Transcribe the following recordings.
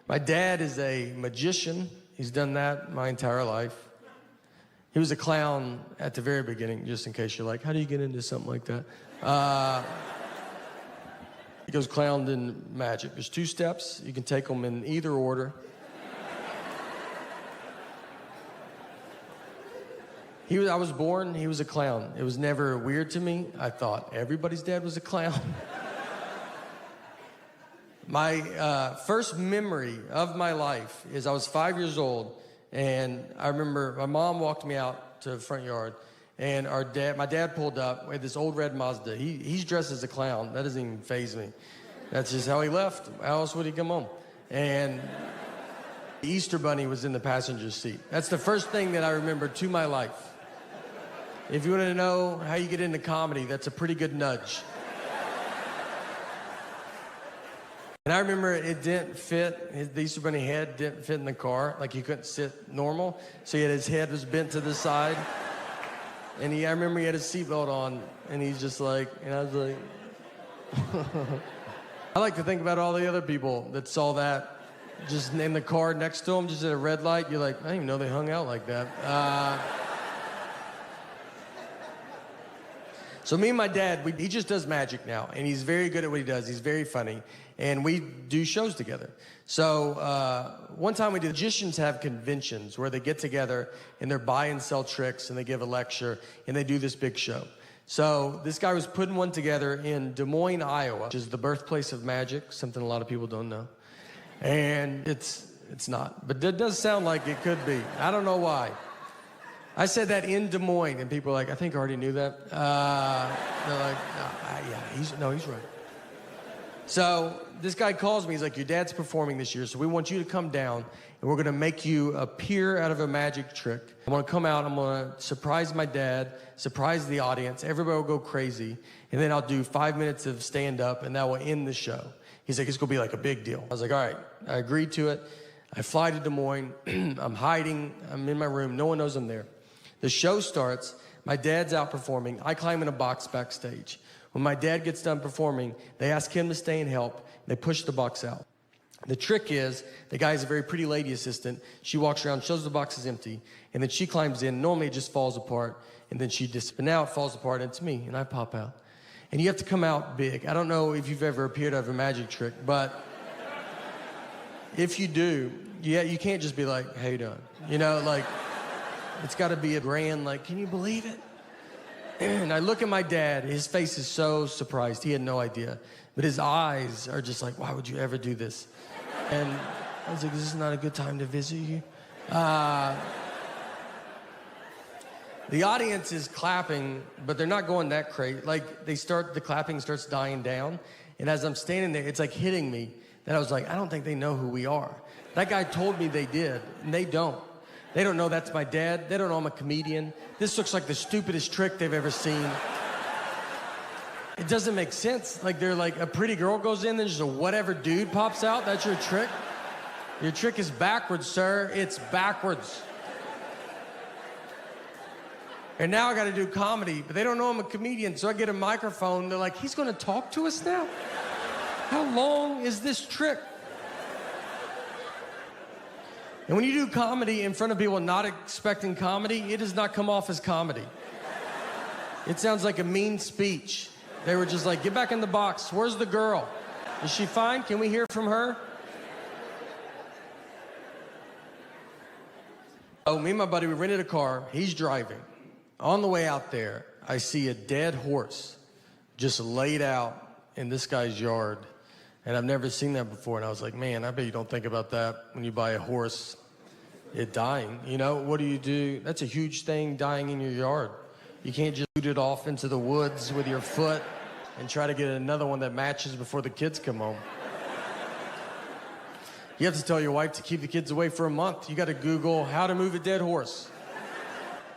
My dad is a magician. He's done that my entire life. He was a clown at the very beginning, just in case you're like, how do you get into something like that? He goes clown in magic. There's 2 steps. You can take them in either order. I was born, he was a clown. It was never weird to me. I thought everybody's dad was a clown. My first memory of my life is I was 5 years old, and I remember my mom walked me out to the front yard, and my dad pulled up with this old red Mazda. He's dressed as a clown. That doesn't even faze me. That's just how he left. How else would he come home? And the Easter Bunny was in the passenger seat. That's the first thing that I remember to my life. If you want to know how you get into comedy, that's a pretty good nudge. And I remember it didn't fit, the Easter Bunny head didn't fit in the car, like he couldn't sit normal, so his head was bent to the side. And I remember he had his seatbelt on, and he's just like, and I was like, I like to think about all the other people that saw that just in the car next to him, just at a red light. You're like, I didn't even know they hung out like that. So me and my dad, he just does magic now, and he's very good at what he does. He's very funny, and we do shows together. So one time magicians have conventions where they get together and they're buy and sell tricks, and they give a lecture, and they do this big show. So this guy was putting one together in Des Moines, Iowa, which is the birthplace of magic, something a lot of people don't know. And it's not, but it does sound like it could be. I don't know why. I said that in Des Moines, and people are like, I think I already knew that. They're like, no, he's right. So this guy calls me, he's like, your dad's performing this year, so we want you to come down, and we're gonna make you appear out of a magic trick. I'm gonna come out, I'm gonna surprise my dad, surprise the audience, everybody will go crazy, and then I'll do 5 minutes of stand-up, and that will end the show. He's like, it's gonna be like a big deal. I was like, all right, I agreed to it. I fly to Des Moines, I'm hiding, I'm in my room, no one knows I'm there. The show starts, my dad's out performing, I climb in a box backstage. When my dad gets done performing, they ask him to stay and help, they push the box out. The trick is, the guy is a very pretty lady assistant, she walks around, shows the box is empty, and then she climbs in, normally it just falls apart, and then but now it falls apart, and it's me, and I pop out. And you have to come out big. I don't know if you've ever appeared out of a magic trick, but if you do, you can't just be like, how you doing? You know, like, it's gotta be a grand, like, can you believe it? And I look at my dad, his face is so surprised, he had no idea. But his eyes are just like, why would you ever do this? And I was like, is this not a good time to visit you? The audience is clapping, but they're not going that crazy. Like, the clapping starts dying down, and as I'm standing there, it's like hitting me, that I was like, I don't think they know who we are. That guy told me they did, and they don't. They don't know that's my dad. They don't know I'm a comedian. This looks like the stupidest trick they've ever seen. It doesn't make sense. Like, they're like, a pretty girl goes in, then just a whatever dude pops out. That's your trick? Your trick is backwards, sir. It's backwards. And now I gotta do comedy, but they don't know I'm a comedian, so I get a microphone. They're like, he's gonna talk to us now? How long is this trick? And when you do comedy in front of people not expecting comedy, it does not come off as comedy. It sounds like a mean speech. They were just like, get back in the box. Where's the girl? Is she fine? Can we hear from her? Oh, me and my buddy, we rented a car. He's driving. On the way out there, I see a dead horse just laid out in this guy's yard. And I've never seen that before. And I was like, man, I bet you don't think about that when you buy a horse, it dying. You know, what do? That's a huge thing, dying in your yard. You can't just shoot it off into the woods with your foot and try to get another one that matches before the kids come home. You have to tell your wife to keep the kids away for a month. You got to Google how to move a dead horse.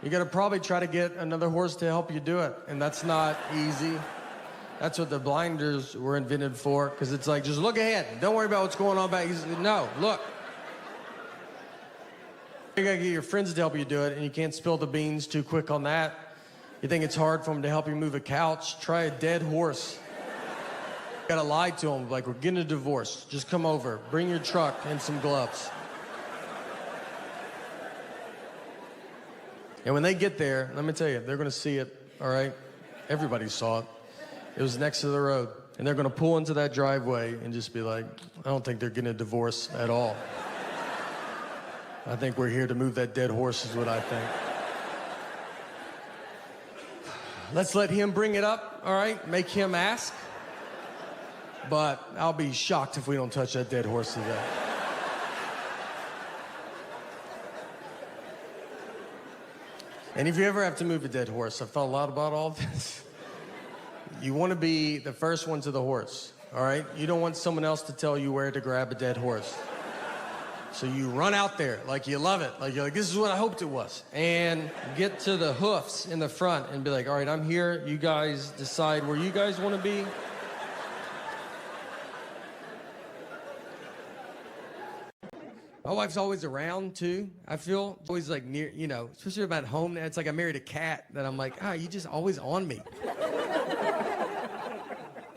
You got to probably try to get another horse to help you do it. And that's not easy. That's what the blinders were invented for, because it's like, just look ahead. Don't worry about what's going on back. No, look. You gotta get your friends to help you do it, and you can't spill the beans too quick on that. You think it's hard for them to help you move a couch? Try a dead horse. Gotta lie to them, like, we're getting a divorce. Just come over, bring your truck and some gloves. And when they get there, let me tell you, they're gonna see it, all right? Everybody saw it. It was next to the road. And they're gonna pull into that driveway and just be like, I don't think they're getting a divorce at all. I think we're here to move that dead horse is what I think. Let's let him bring it up, all right? Make him ask. But I'll be shocked if we don't touch that dead horse today. And if you ever have to move a dead horse, I've thought a lot about all this. You want to be the first one to the horse, all right? You don't want someone else to tell you where to grab a dead horse. So you run out there like you love it. Like you're like, this is what I hoped it was. And get to the hoofs in the front and be like, all right, I'm here. You guys decide where you guys want to be. My wife's always around, too, I feel. Always, like, near, you know, especially about home. It's like I married a cat that I'm like, you just always on me.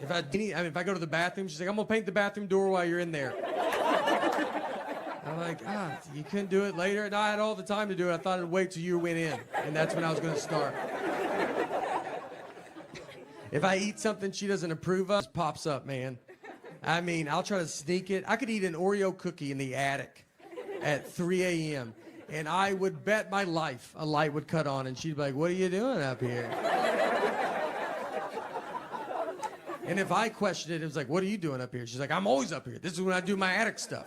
If I go to the bathroom, she's like, I'm going to paint the bathroom door while you're in there. I'm like, you couldn't do it later? And I had all the time to do it. I thought I'd wait till you went in, and that's when I was going to start. If I eat something she doesn't approve of, it pops up, man. I mean, I'll try to sneak it. I could eat an Oreo cookie in the attic at 3 a.m., and I would bet my life a light would cut on, and she'd be like, what are you doing up here? And if I questioned it, it was like, what are you doing up here? She's like, I'm always up here. This is when I do my attic stuff.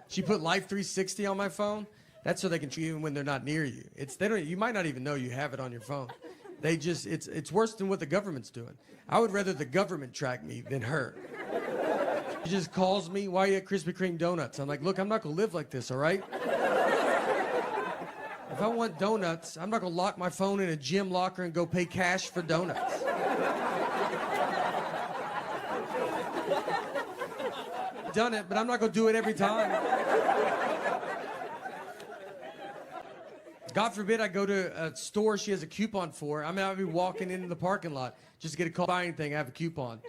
She put Life 360 on my phone. That's so they can treat you when they're not near you. You might not even know you have it on your phone. It's worse than what the government's doing. I would rather the government track me than her. She just calls me, why are you at Krispy Kreme donuts? I'm like, look, I'm not gonna live like this, all right? If I want donuts, I'm not gonna lock my phone in a gym locker and go pay cash for donuts. Done it, but I'm not gonna do it every time. God forbid I go to a store she has a coupon for. I mean, I'll be walking into the parking lot just to get a call, buy anything, I have a coupon.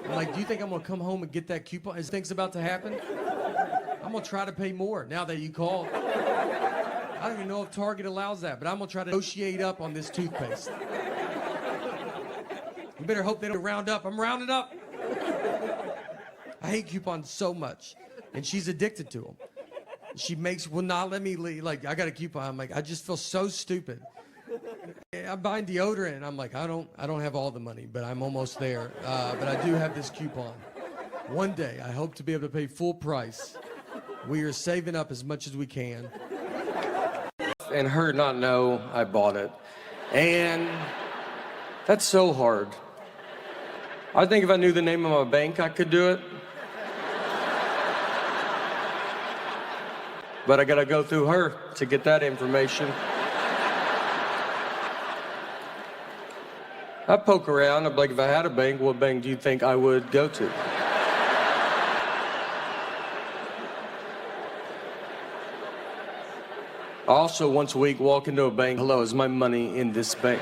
I'm like, do you think I'm gonna come home and get that coupon? Is things about to happen? I'm gonna try to pay more now that you called. I don't even know if Target allows that, but I'm gonna try to negotiate up on this toothpaste. You better hope they don't round up. I'm rounding up. I hate coupons so much, and she's addicted to them. She will not let me leave. Like, I got a coupon. I'm like, I just feel so stupid. I'm buying deodorant, and I'm like, I don't have all the money, but I'm almost there. But I do have this coupon. One day, I hope to be able to pay full price. We are saving up as much as we can. And her not know I bought it. And that's so hard. I think if I knew the name of my bank, I could do it. But I gotta go through her to get that information. I poke around. I'm like, if I had a bank, what bank do you think I would go to? I also, once a week, walk into a bank. Hello, is my money in this bank?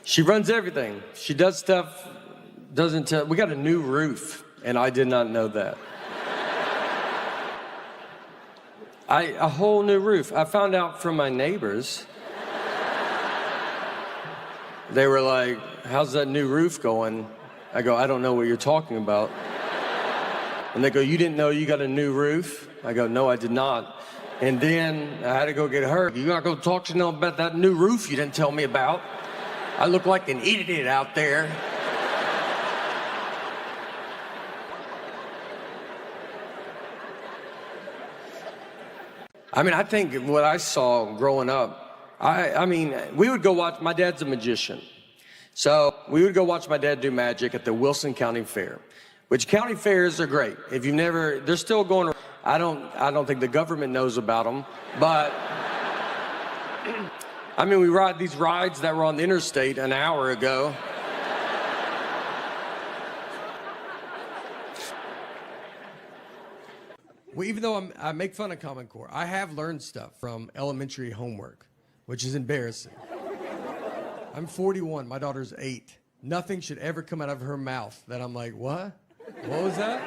She runs everything. She does stuff, doesn't tell. We got a new roof, and I did not know that. A whole new roof. I found out from my neighbors. They were like, how's that new roof going? I go, I don't know what you're talking about. And they go, you didn't know you got a new roof? I go, no, I did not. And then I had to go get her. You're not gonna talk to them about that new roof you didn't tell me about. I look like an idiot out there. I mean, I think what I saw growing up, I mean, we would go watch, my dad's a magician. So we would go watch my dad do magic at the Wilson County Fair, which county fairs are great. If you've never, they're still going, I don't think the government knows about them, but I mean, we ride these rides that were on the interstate an hour ago. Well, even though I make fun of Common Core, I have learned stuff from elementary homework, which is embarrassing. I'm 41. My daughter's 8. Nothing should ever come out of her mouth that I'm like, what? What was that?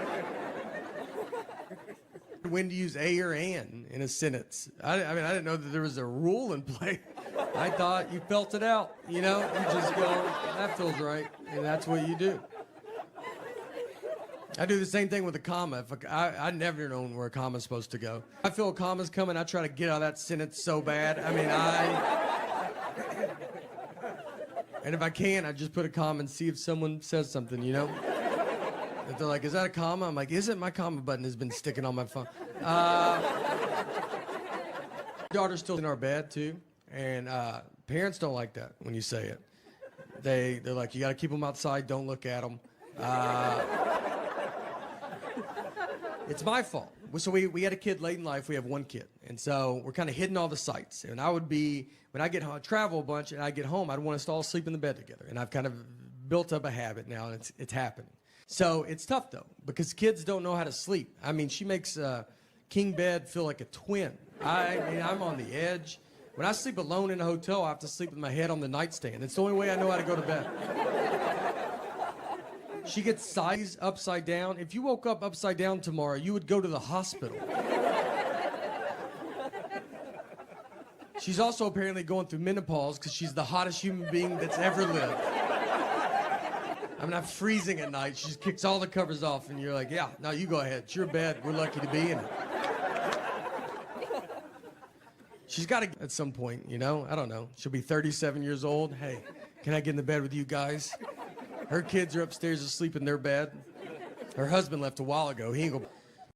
When to use a or an in a sentence. I mean, I didn't know that there was a rule in play. I thought you felt it out, you know? You just go, that feels right, and that's what you do. I do the same thing with a comma. I never known where a comma's supposed to go. I feel a comma's coming, I try to get out of that sentence so bad. I mean, and if I can, I just put a comma and see if someone says something, you know? If they're like, is that a comma? I'm like, isn't my comma button has been sticking on my phone. Daughter's still in our bed, too. And parents don't like that when you say it. They're like, you got to keep them outside, don't look at them. It's my fault. So we had a kid late in life. We have one kid. And so we're kind of hitting all the sites. And I would be, when I get home, I travel a bunch, and I get home, I'd want us to all sleep in the bed together. And I've kind of built up a habit now, and it's happening. So it's tough, though, because kids don't know how to sleep. I mean, she makes king bed feel like a twin. I mean, I'm on the edge. When I sleep alone in a hotel, I have to sleep with my head on the nightstand. It's the only way I know how to go to bed. She gets sized upside down. If you woke up upside down tomorrow, you would go to the hospital. She's also apparently going through menopause because she's the hottest human being that's ever lived. I mean, I'm freezing at night. She just kicks all the covers off, and you're like, yeah, no, you go ahead. It's your bed. We're lucky to be in it. She's got to, at some point, you know? I don't know. She'll be 37 years old. Hey, can I get in the bed with you guys? Her kids are upstairs asleep in their bed. Her husband left a while ago. He ain't gonna...